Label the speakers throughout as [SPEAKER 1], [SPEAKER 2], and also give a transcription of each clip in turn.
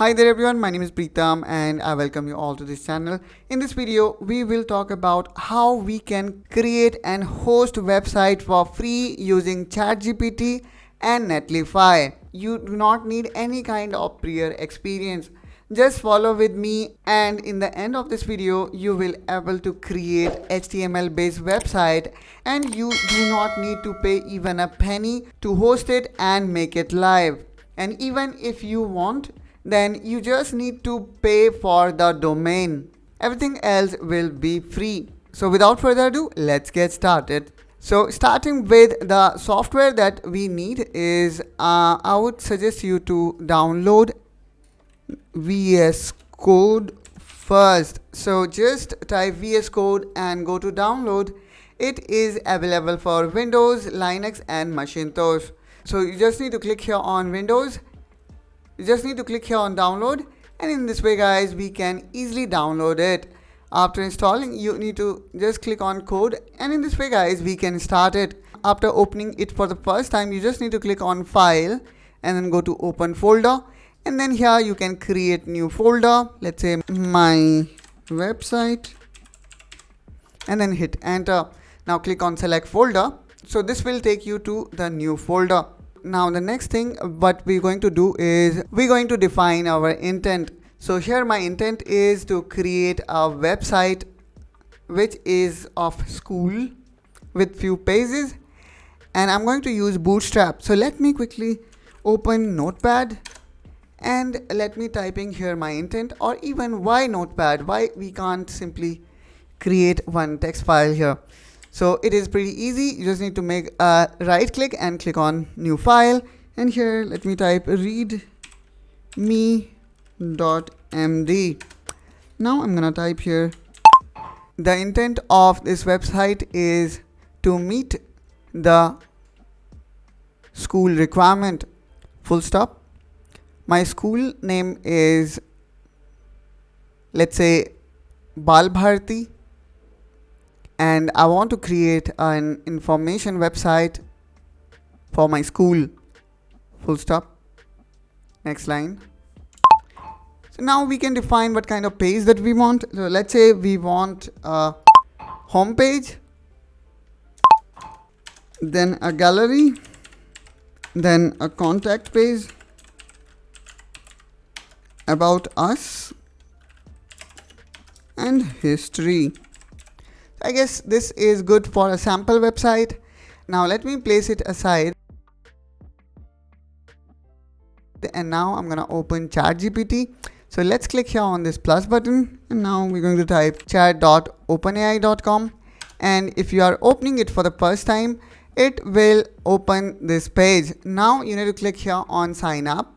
[SPEAKER 1] Hi there everyone, my name is Preetam and I welcome you all to this channel. In this video, we will talk about how we can create and host website for free using ChatGPT and Netlify. You do not need any kind of prior experience. Just follow with me and in the end of this video, you will able to create HTML based website and you do not need to pay even a penny to host it and make it live. And even if you want, then you just need to pay for the domain. Everything else will be free. So without further ado, let's get started. So starting with the software that we need is I would suggest you to download VS Code first. So just type VS Code and go to download. It is available for Windows, Linux and Macintosh. So you just need to click here on Windows. You just need to click here on download, and in this way guys we can easily download it. After installing, you need to just click on code, and in this way guys we can start it. After opening it for the first time, you just need to click on file and then go to open folder, and then here you can create new folder. Let's say my website and then hit enter. Now click on select folder. So this will take you to the new folder. Now the next thing what we're going to do is we're going to define our intent. So here my intent is to create a website which is of school with few pages, and I'm going to use Bootstrap. So let me quickly open Notepad and let me typing here my intent, or even why Notepad, why we can't simply create one text file here. So it is pretty easy. You just need to make a right click and click on new file, and here let me type readme.md. Now I'm gonna type here the intent of this website is to meet the school requirement, full stop. My school name is, let's say, Balbharti, and I want to create an information website for my school, full stop. Next line. So now we can define what kind of page that we want. So let's say we want a home page, then a gallery, then a contact page, about us, and history. I guess this is good for a sample website. Now let me place it aside. And now I'm gonna open ChatGPT. So let's click here on this plus button, and now we're going to type chat.openai.com, and if you are opening it for the first time, it will open this page. Now you need to click here on sign up,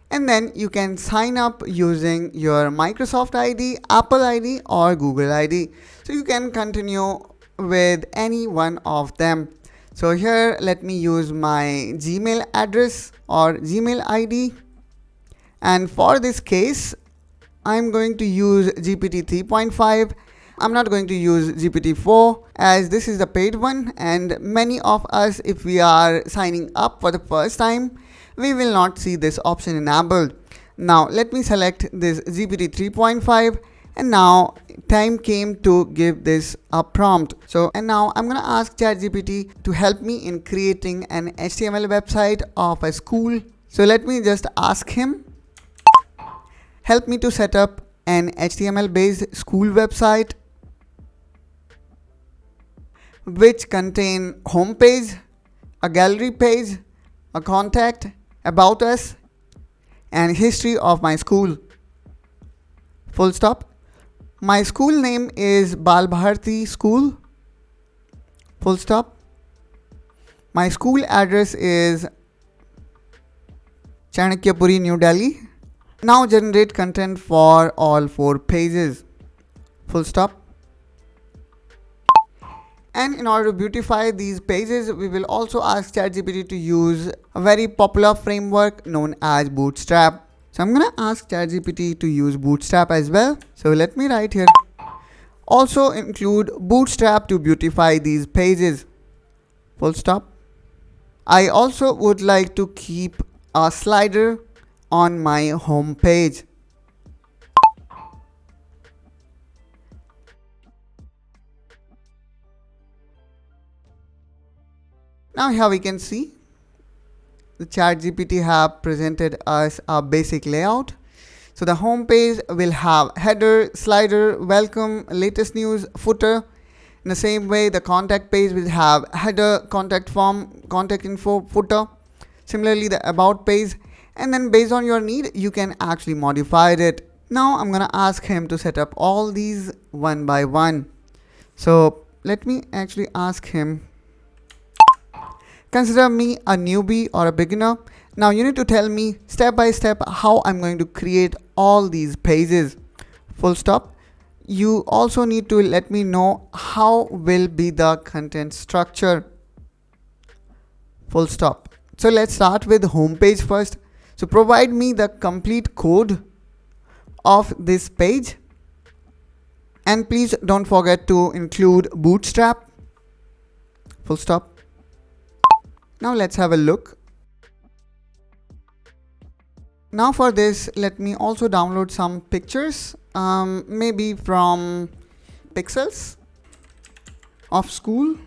[SPEAKER 1] and then you can sign up using your Microsoft ID, Apple ID or Google ID. So you can continue with any one of them. So here let me use my Gmail address or Gmail ID, and for this case I'm going to use GPT 3.5. I'm not going to use GPT 4 as this is the paid one, and many of us, if we are signing up for the first time, we will not see this option enabled. Now let me select this GPT 3.5, and now time came to give this a prompt. So and now I'm gonna ask ChatGPT to help me in creating an HTML website of a school. So let me just ask him, help me to set up an HTML based school website which contain homepage, a gallery page, a contact, about us, and history of my school, full stop. My school name is Balbharti School, full stop. My school address is Chanakyapuri, New Delhi. Now generate content for all 4 pages, full stop. And in order to beautify these pages, we will also ask ChatGPT to use a very popular framework known as Bootstrap. So I'm gonna ask ChatGPT to use Bootstrap as well. So let me write here, also include Bootstrap to beautify these pages, full stop. I also would like to keep a slider on my home page. Now here we can see the ChatGPT have presented us a basic layout. So the home page will have header, slider, welcome, latest news, footer. In the same way, the contact page will have header, contact form, contact info, footer. Similarly, the about page, and then based on your need, you can actually modify it. Now I'm gonna ask him to set up all these one by one. So let me actually ask him, consider me a newbie or a beginner. Now you need to tell me step by step how I'm going to create all these pages. Full stop. You also need to let me know how will be the content structure. Full stop. So let's start with home page first. So provide me the complete code of this page. And please don't forget to include bootstrap. Full stop. Now let's have a look. Now for this, let me also download some pictures, maybe from pixels of school.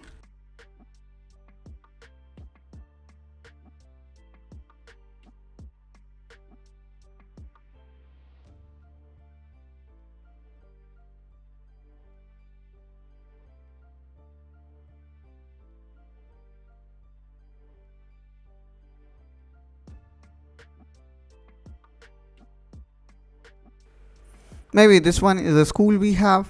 [SPEAKER 1] Maybe this one is a school we have.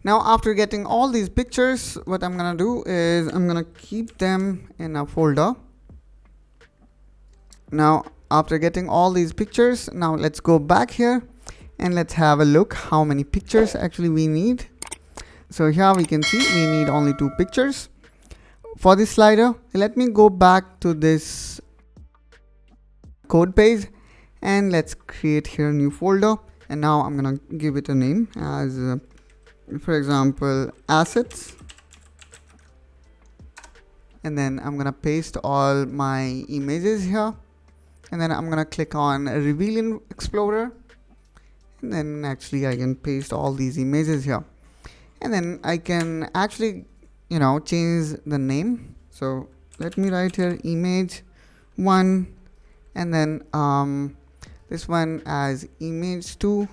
[SPEAKER 1] Now after getting all these pictures, what I'm gonna do is I'm gonna keep them in a folder. Now after getting all these pictures, now let's go back here and let's have a look how many pictures actually we need. So here we can see we need only 2 pictures. For this slider, let me go back to this code page and let's create here a new folder. And now I'm gonna give it a name as, for example, assets. And then I'm gonna paste all my images here. And then I'm gonna click on Reveal in Explorer. And then actually I can paste all these images here. And then I can actually change the name. So let me write here image 1 and then this one as image 2.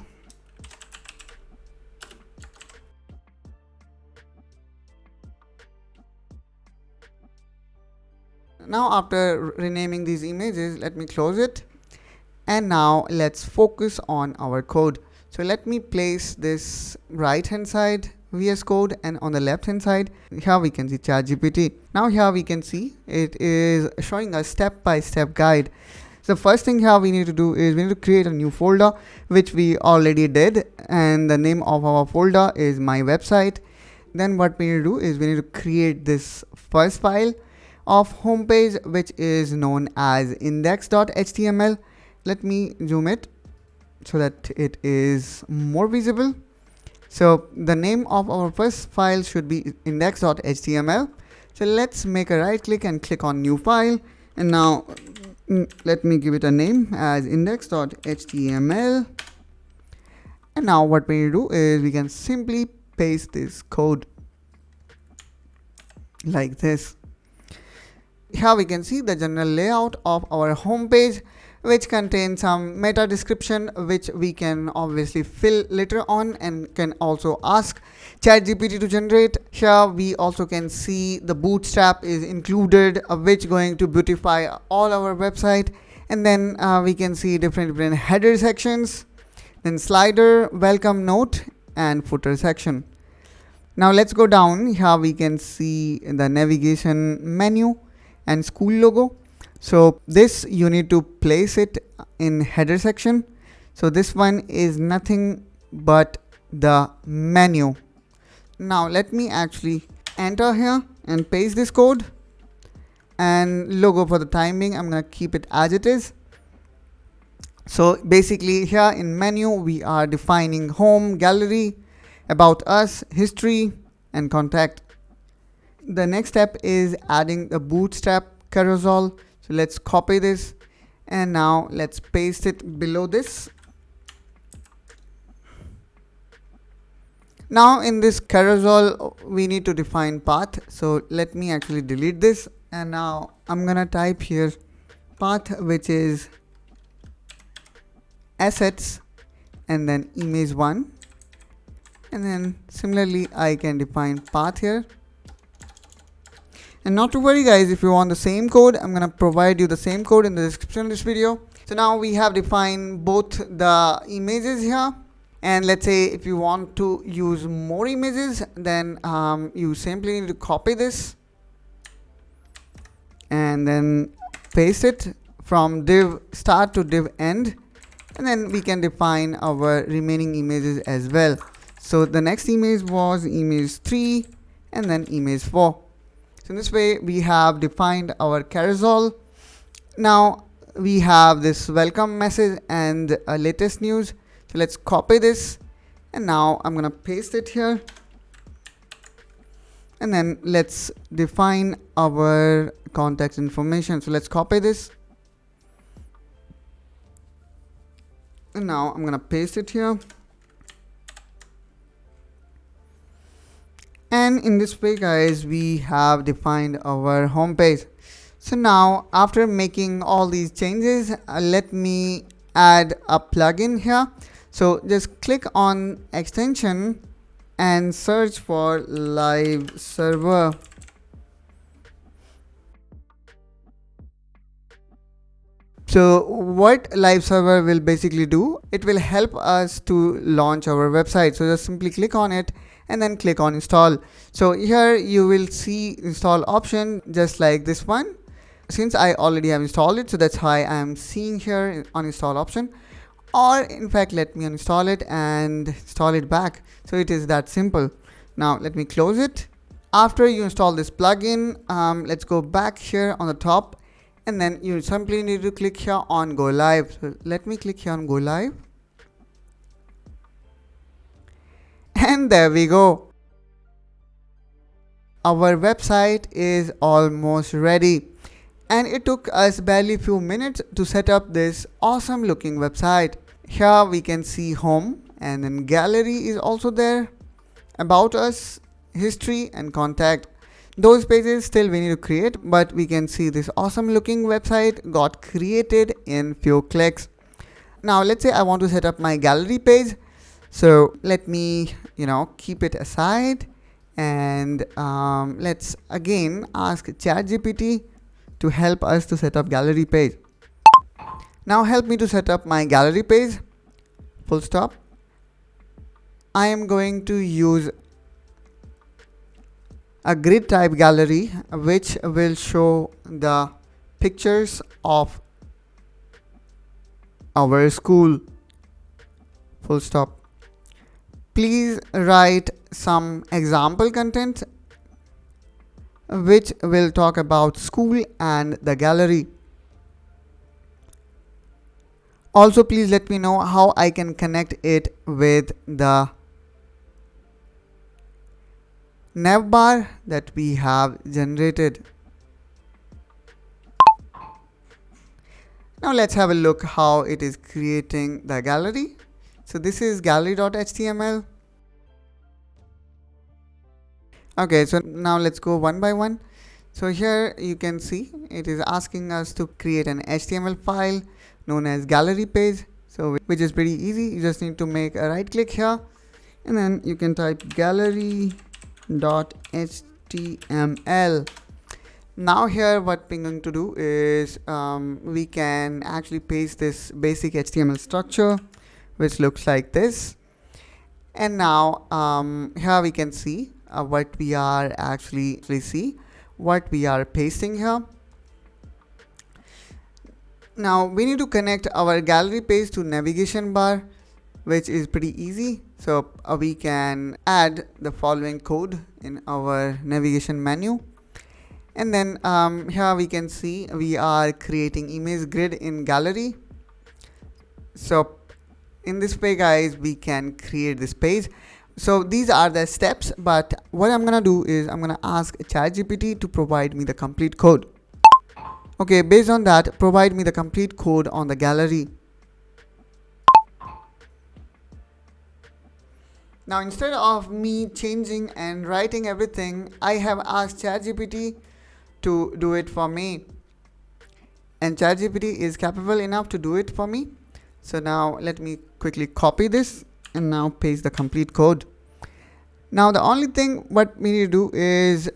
[SPEAKER 1] Now after renaming these images, let me close it. And now let's focus on our code. So let me place this right hand side VS Code, and on the left hand side here we can see ChatGPT. Now here we can see it is showing a step-by-step guide. So first thing here we need to do is we need to create a new folder, which we already did, and the name of our folder is my website. Then what we need to do is we need to create this first file of homepage, which is known as index.html. Let me zoom it so that it is more visible. So the name of our first file should be index.html. So let's make a right click and click on new file. And now let me give it a name as index.html. And now what we do is we can simply paste this code like this. Here we can see the general layout of our home page, which contains some meta description, which we can obviously fill later on and can also ask ChatGPT to generate. Here we also can see the bootstrap is included, which going to beautify all our website. And then we can see different header sections, then slider, welcome note, and footer section. Now let's go down. Here we can see the navigation menu and school logo. So this you need to place it in header section. So this one is nothing but the menu. Now let me actually enter here and paste this code, and logo for the time being I'm gonna keep it as it is. So basically here in menu we are defining home, gallery, about us, history, and contact. The next step is adding the bootstrap carousel. So let's copy this and now let's paste it below this. Now in this carousel we need to define path, so let me actually delete this, and now I'm gonna type here path, which is assets and then image1, and then similarly I can define path here. And not to worry guys, if you want the same code, I'm gonna provide you the same code in the description of this video. So now we have defined both the images here, and let's say if you want to use more images, then you simply need to copy this and then paste it from div start to div end, and then we can define our remaining images as well. So the next image was image 3 and then image 4. So in this way we have defined our carousel. Now we have this welcome message and latest news. So let's copy this, and now I'm gonna paste it here, and then let's define our contact information. So let's copy this, and now I'm gonna paste it here. And in this way guys, we have defined our home page. So now after making all these changes, let me add a plugin here. So just click on extension and search for live server. So what live server will basically do, it will help us to launch our website. So just simply click on it and then click on install. So here you will see install option just like this one. Since I already have installed it, so that's why I am seeing here on install option. Or in fact, let me uninstall it and install it back. So it is that simple. Now let me close it. After you install this plugin, let's go back here on the top, and then you simply need to click here on go live. So let me click here on go live. And there we go. Our website is almost ready. And it took us barely a few minutes to set up this awesome looking website. Here we can see home, and then gallery is also there, about us, history and contact. Those pages still we need to create, but we can see this awesome looking website got created in few clicks. Now let's say I want to set up my gallery page. So let me keep it aside, and let's again ask ChatGPT to help us to set up gallery page. Now help me to set up my gallery page. Full stop. I am going to use a grid type gallery which will show the pictures of our school. Full stop. Please write some example content which will talk about school and the gallery. Also, please let me know how I can connect it with the navbar that we have generated. Now let's have a look how it is creating the gallery. So this is gallery.html. Okay, so now let's go one by one. So here you can see it is asking us to create an HTML file known as gallery page. So which is pretty easy. You just need to make a right click here, and then you can type gallery.html. Now here what we're going to do is we can actually paste this basic HTML structure which looks like this. And now here we can see what we are actually what we are pasting here. Now we need to connect our gallery page to navigation bar, which is pretty easy. So we can add the following code in our navigation menu. And then here we can see we are creating image grid in gallery. So in this way guys, we can create this page. So these are the steps, but what I'm gonna do is I'm gonna ask ChatGPT to provide me the complete code. Okay, based on that, provide me the complete code on the gallery. Now instead of me changing and writing everything, I have asked ChatGPT to do it for me. And ChatGPT is capable enough to do it for me. So now let me quickly copy this and now paste the complete code. Now the only thing what we need to do is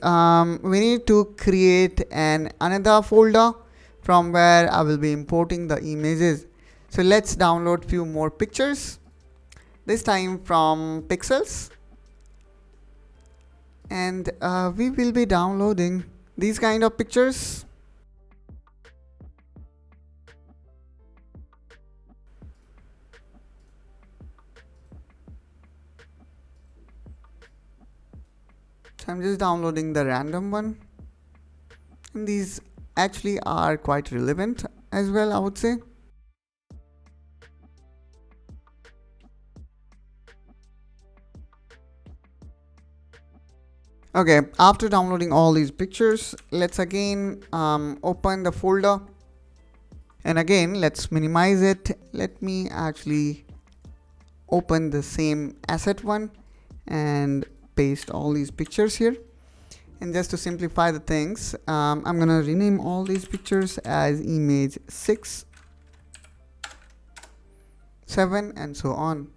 [SPEAKER 1] we need to create another folder from where I will be importing the images. So let's download few more pictures, this time from pixels, and we will be downloading these kind of pictures. So I'm just downloading the random one, and these actually are quite relevant as well, I would say. Okay, after downloading all these pictures, let's again open the folder, and again let's minimize it. Let me actually open the same asset one and paste all these pictures here. And just to simplify the things, I'm gonna rename all these pictures as image 6, 7 and so on.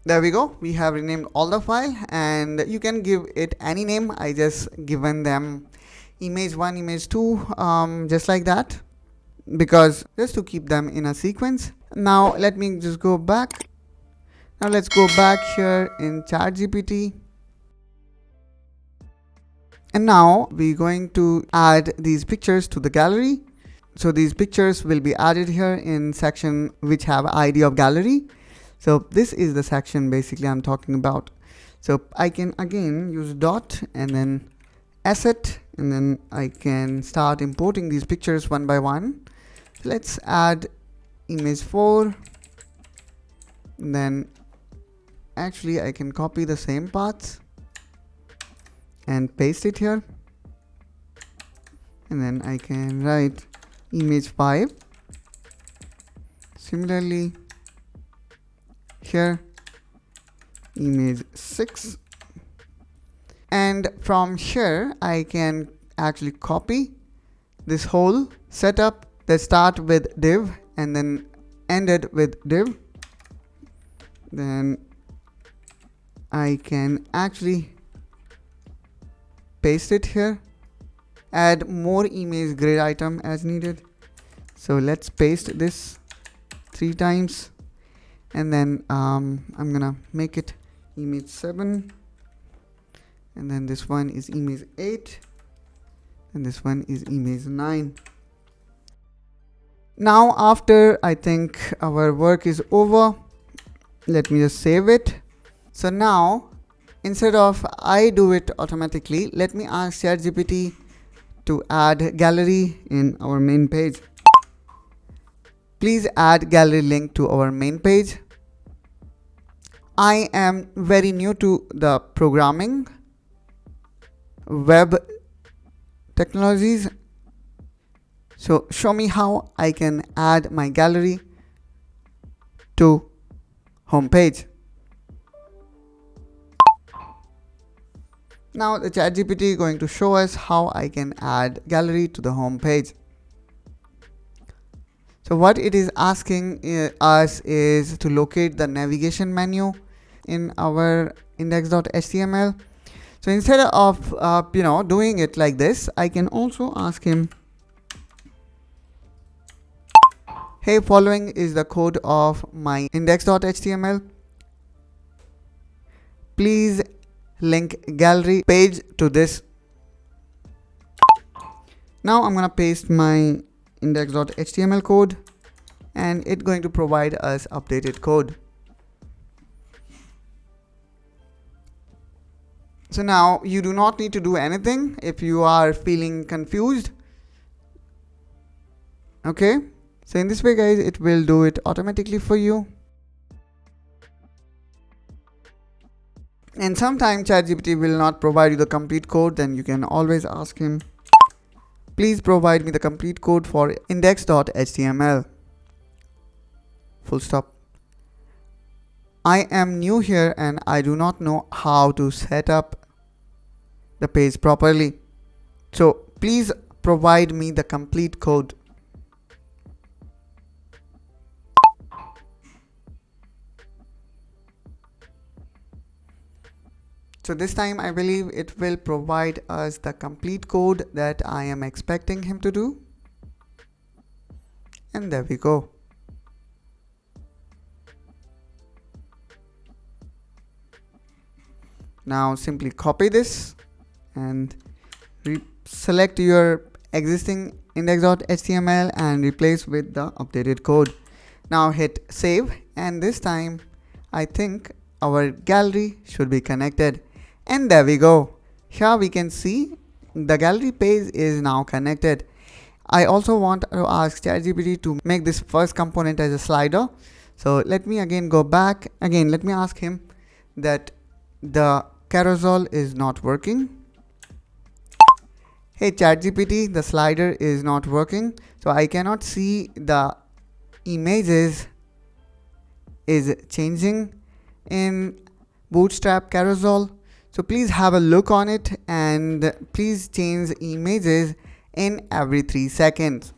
[SPEAKER 1] There we go, we have renamed all the file, and you can give it any name. I just given them image 1, image 2, just like that, because just to keep them in a sequence. Now let me just go back. Now let's go back here in ChatGPT, and now we're going to add these pictures to the gallery. So these pictures will be added here in section which have ID of gallery. So this is the section basically I'm talking about. So I can again use dot and then asset, and then I can start importing these pictures one by one. So let's add image 4, and then actually I can copy the same paths and paste it here, and then I can write image 5. Similarly here image 6, and from here I can actually copy this whole setup that start with div and then ended with div. Then I can actually paste it here, add more image grid item as needed. So let's paste this 3 times, and then I'm gonna make it image 7, and then this one is image 8, and this one is image 9. Now after I think our work is over, let me just save it. So now instead of I do it automatically, let me ask ChatGPT to add gallery in our main page. Please add gallery link to our main page. I am very new to the programming, web technologies. So show me how I can add my gallery to home page. Now the ChatGPT is going to show us how I can add gallery to the home page. So what it is asking us is to locate the navigation menu in our index.html. So instead of doing it like this, I can also ask him, hey, following is the code of my index.html. Please link gallery page to this. Now I'm gonna paste my index.html code, and it's going to provide us updated code. So now you do not need to do anything if you are feeling confused. Okay, So in this way guys, it will do it automatically for you. And sometimes ChatGPT will not provide you the complete code, then you can always ask him, please provide me the complete code for index.html. Full stop. I am new here and I do not know how to set up the page properly. So please provide me the complete code. So this time I believe it will provide us the complete code that I am expecting him to do. And there we go. Now simply copy this and select your existing index.html and replace with the updated code. Now hit save, and this time I think our gallery should be connected. And there we go. Here we can see the gallery page is now connected. I also want to ask ChatGPT to make this first component as a slider. So let me again go back. Again, let me ask him that the carousel is not working. Hey ChatGPT, the slider is not working. So I cannot see the images is changing in Bootstrap carousel. So please have a look on it and please change images in every 3 seconds.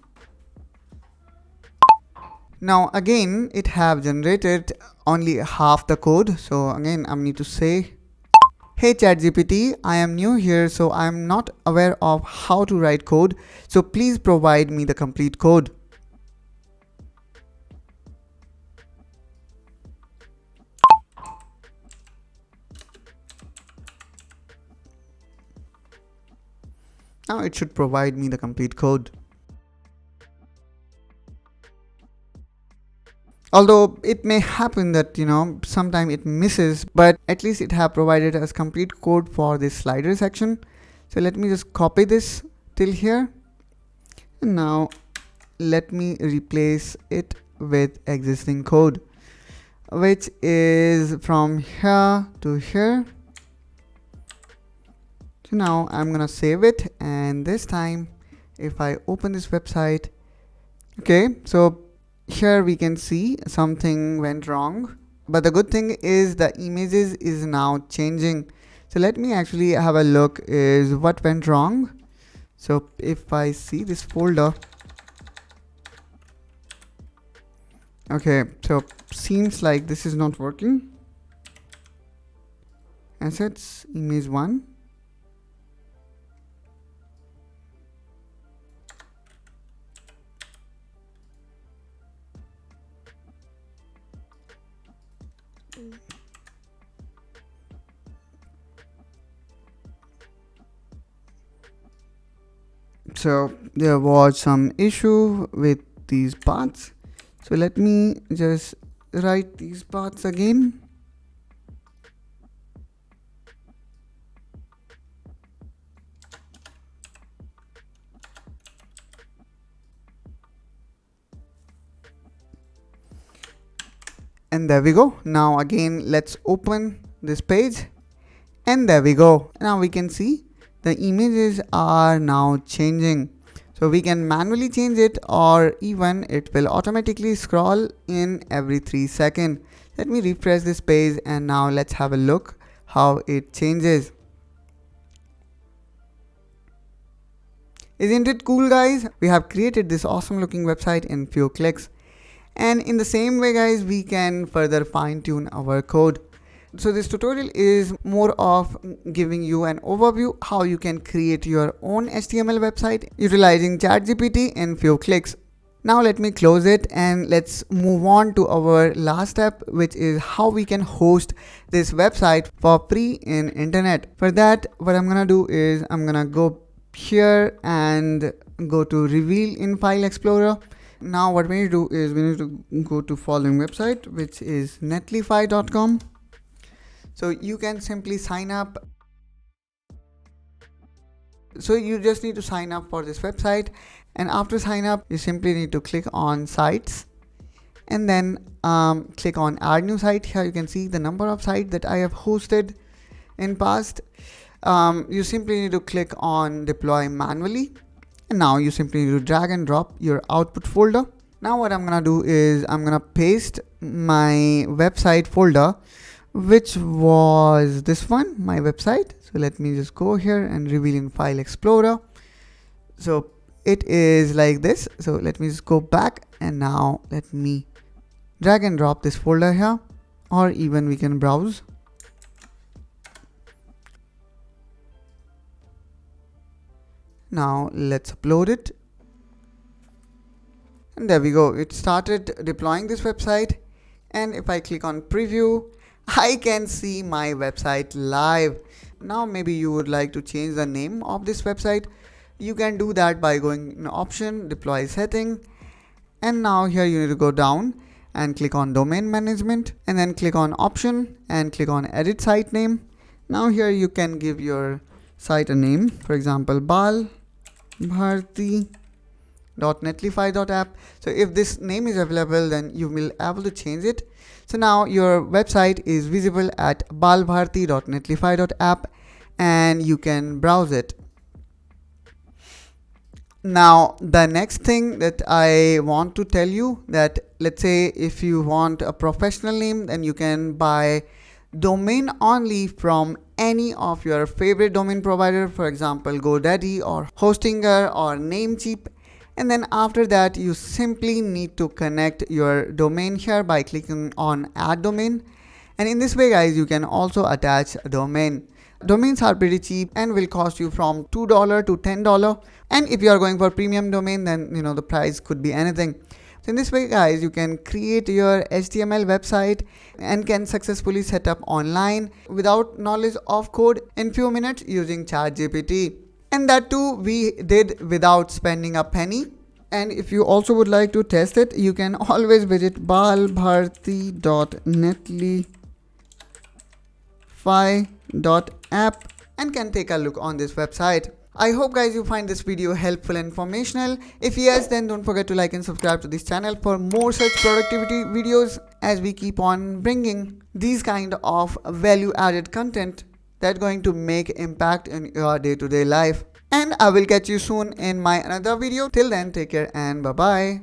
[SPEAKER 1] Now again, it have generated only half the code. So again, I need to say, hey ChatGPT, I am new here, so I am not aware of how to write code. So please provide me the complete code. Now it should provide me the complete code. Although it may happen that, sometime it misses, but at least it have provided us complete code for this slider section. So let me just copy this till here. And now let me replace it with existing code, which is from here to here. So now I'm gonna save it, and this time if I open this website, okay, so here we can see something went wrong, but the good thing is the images is now changing. So let me actually have a look is what went wrong. So if I see this folder, okay, so seems like this is not working. Assets, image 1. So there was some issue with these paths. So let me just write these paths again. And there we go. Now again, let's open this page. And there we go. Now we can see the images are now changing. So we can manually change it, or even it will automatically scroll in every 3 seconds. Let me refresh this page, and now let's have a look how it changes. Isn't it cool guys? We have created this awesome looking website in few clicks. And in the same way guys, we can further fine tune our code. So this tutorial is more of giving you an overview how you can create your own HTML website utilizing ChatGPT in few clicks. Now let me close it and let's move on to our last step, which is how we can host this website for free in internet. For that, what I'm gonna do is I'm gonna go here and go to reveal in file explorer. Now what we need to do is we need to go to following website, which is netlify.com. So you can simply sign up. So you just need to sign up for this website, And after sign up, you simply need to click on sites and then click on add new site. Here you can see the number of sites that I have hosted in past. You simply need to click on deploy manually, and now you simply need to drag and drop your output folder. Now what I'm gonna do is I'm gonna paste my website folder, which was this one, my website. So let me just go here and reveal in File Explorer. So it is like this. So let me just go back, and now let me drag and drop this folder here, or even we can browse. Now let's upload it. And there we go. It started deploying this website. And if I click on preview, I can see my website live. Now maybe you would like to change the name of this website. You can do that by going in option, deploy setting. And now here you need to go down and click on domain management, and then click on option and click on edit site name. Now here you can give your site a name, for example, balbharti.netlify.app. So if this name is available, then you will be able to change it. So now your website is visible at balbharti.netlify.app, and you can browse it. Now the next thing that I want to tell you, that let's say if you want a professional name, then you can buy domain only from any of your favorite domain provider, for example GoDaddy or Hostinger or Namecheap. And then after that, you simply need to connect your domain here by clicking on add domain. And in this way guys, you can also attach a domain. Domains are pretty cheap and will cost you from $2 to $10. And if you are going for premium domain, then the price could be anything. So in this way guys, you can create your HTML website and can successfully set up online without knowledge of code in few minutes using ChatGPT. And that too we did without spending a penny. And if you also would like to test it, you can always visit balbharti.netlify.app and can take a look on this website. I hope guys you find this video helpful and informational. If yes, then don't forget to like and subscribe to this channel for more such productivity videos, as we keep on bringing these kind of value added content that's going to make impact in your day-to-day life. And I will catch you soon in my another video. Till then, take care and bye bye.